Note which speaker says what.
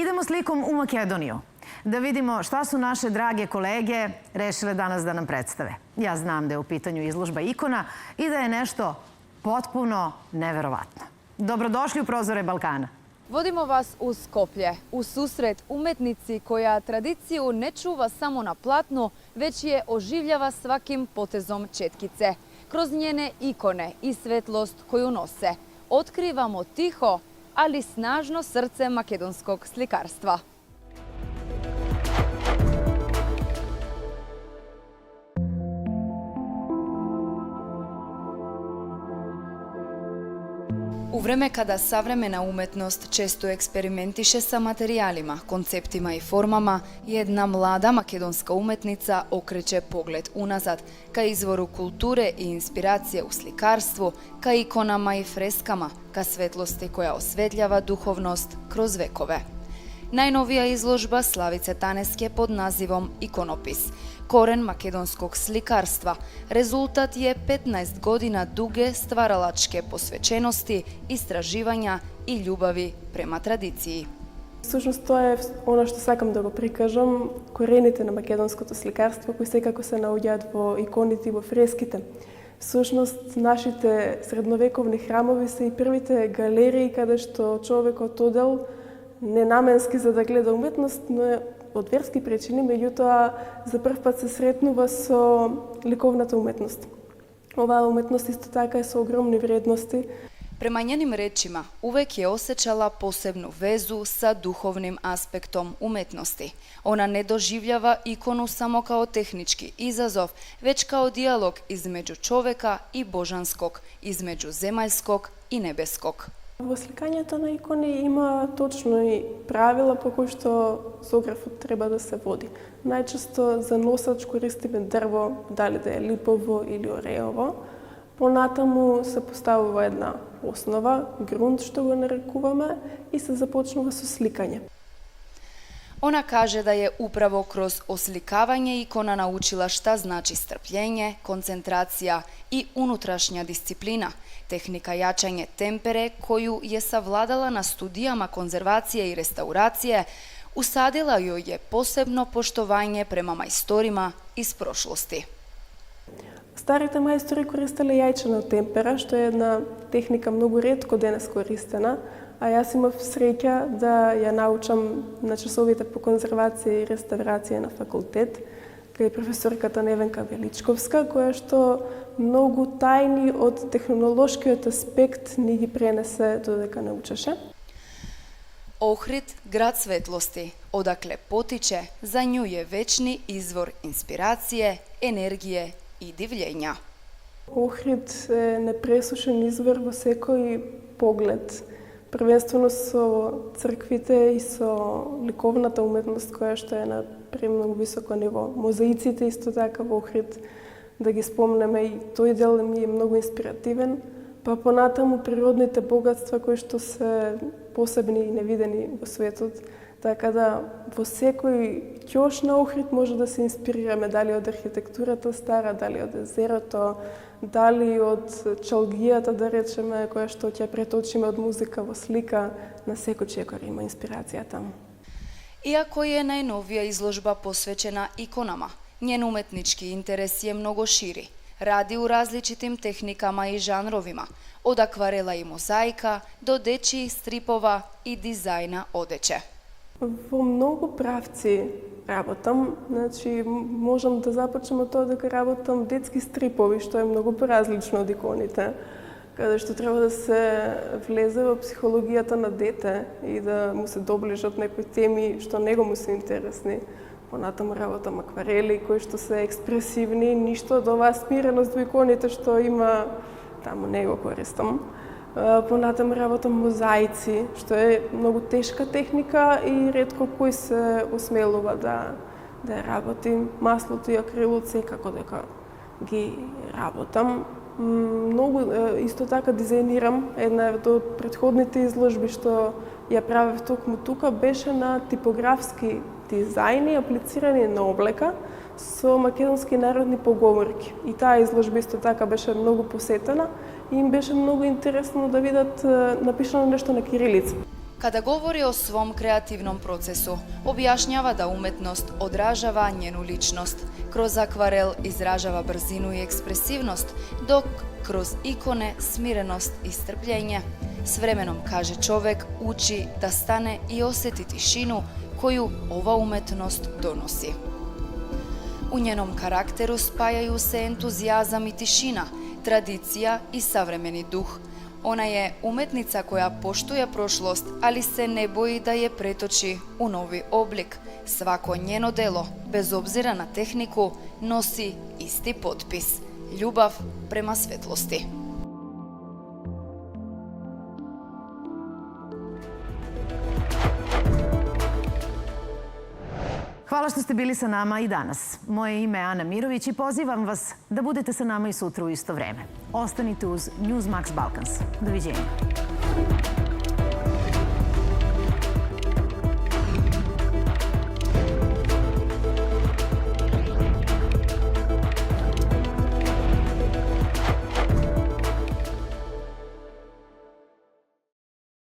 Speaker 1: Идемо сликом у Македонiju. Da vidimo šta su naše drage kolege rešile danas da nam predstave. Ja znam da je u pitanju izložba ikona i da je nešto potpuno neverovatno. Dobrodošli u Prozore Balkana.
Speaker 2: Vodimo vas u Skoplje, u susret umetnici koja tradiciju ne čuva samo na platnu, već je oživljava svakim potezom četkice. Kroz njene ikone i svetlost koju nose, otkrivamo tiho, ali snažno srce makedonskog slikarstva. U vreme kada savremena umetnost često eksperimentiše sa materijalima, konceptima i formama, jedna mlada makedonska umetnica okreće pogled unazad ka izvoru kulture i inspiracije u slikarstvu, ka ikonama i freskama, ka svetlosti koja osvetljava duhovnost kroz vekove. Najnovija izložba Slavice Taneske pod nazivom Ikonopis, korен makedonskog slikarstva, rezultat je 15 godina duge stvaralačke posvećenosti, istraživanja i ljubavi prema tradiciji.
Speaker 3: Всушност тоа е она што сакам да го прикажам, корените на македонското сликарство кои секако се наоѓаат во иконите и во фреските. Всушност нашите средновековни храмови се и првите галерии каде што човекот одел ненаменски за да гледа уметност, но од верски причини, меѓутоа за прв пат се сретнува со ликовната уметност. Оваа уметност исто така е со огромни вредности.
Speaker 2: Prema njenim rečima, uvek je osjećala posebnu vezu sa duhovnim aspektom umetnosti. Ona ne doživljava ikonu samo kao tehnički izazov, već kao dijalog između čoveka i božanskog, između zemaljskog i nebeskog.
Speaker 3: Во сликањето на икони има точно и правила по кои што зографот треба да се води. Најчесто за носач користиме дрво, дали да е липово или ореово. Понатаму се поставува една основа, грунт што го нарекуваме, и се започнува со сликање.
Speaker 2: Ona kaže da je upravo kroz oslikavanje ikona naučila šta znači strpljenje, koncentracija i unutrašnja disciplina, tehnika jačanje tempere koju je savladala na studijama konzervacije i restauracije, usadila joj je posebno poštovanje prema majstorima iz prošlosti.
Speaker 3: Старите мајстори користеле јајчена темпера, што е една техника многу ретко денес користена, а јас имав среќа да ја научам на часовите по конзервација и реставрација на факултет, кај професорката Невенка Величковска, која што многу тајни од технолошкиот аспект ни ги пренесе додека научеше.
Speaker 2: Ohrid, grad svetlosti, odakle potiče, za nju je večni izvor inspiracije, energije i divljenja.
Speaker 3: Охрид е непресушен извор во секој поглед, првенствено со црквите и со ликовната уметност која што е на премногу високо ниво. Мозаиците исто така во Охрид, да ги спомнеме, и тој дел ми е многу инспиративен, па понатаму природните богатства кои што се посебни и невидени во светот. Така да во секој ќош на Охрид може да се инспирираме дали од архитектурата стара, дали од езерото, дали од чалгијата, да речеме, која што ќе преточиме од музика во слика, на секој чекор има инспирација таму.
Speaker 2: Iako je najnovija izložba posvećena ikonama, njen umetnički interes je mnogo širi. Radi u različitim tehnikama i žanrovima, od akvarela i mozaika do dečijih stripova i dizajna odeće.
Speaker 3: Во многу правци работам, значи можам да започнем од тоа дека работам детски стрипови, што е многу поразлично од иконите, каде што треба да се влезе во психологијата на дете и да му се доближат некои теми што него му се интересни. Понатаму работам акварели кои што се експресивни, ништо од оваа смиреност во иконите што има таму не го користам. Понатаму работам мозаици, што е многу тешка техника и ретко кој се осмелува да ја работи. Маслото и акрилот секако дека ги работам. Многу исто така дизајнирам. Една од претходните изложби што ја правев токму тука беше на типографски дизајни аплицирани на облека со македонски народни поговорки. И таа изложба исто така беше многу посетена и им беше многу интересно да видат напишано нешто на кирилица.
Speaker 2: Kada govori o svom kreativnom procesu, objašnjava da umetnost odražava njenu ličnost. Kroz akvarel izražava brzinu i ekspresivnost, dok kroz ikone smirenost i strpljenje. S vremenom, kaže čovek, uči da stane i osjeti tišinu koju ova umetnost donosi. U njenom karakteru spajaju se entuzijazam i tišina, tradicija i savremeni duh. Ona je umetnica koja poštuje prošlost, ali se ne boji da je pretoči u novi oblik. Svako njeno delo, bez obzira na tehniku, nosi isti potpis – ljubav prema svetlosti.
Speaker 1: Hvala što ste bili sa nama i danas. Moje ime je Ana Mirović i pozivam vas da budete sa nama i sutra u isto vreme. Ostanite uz Newsmax Balkans. Doviđenja.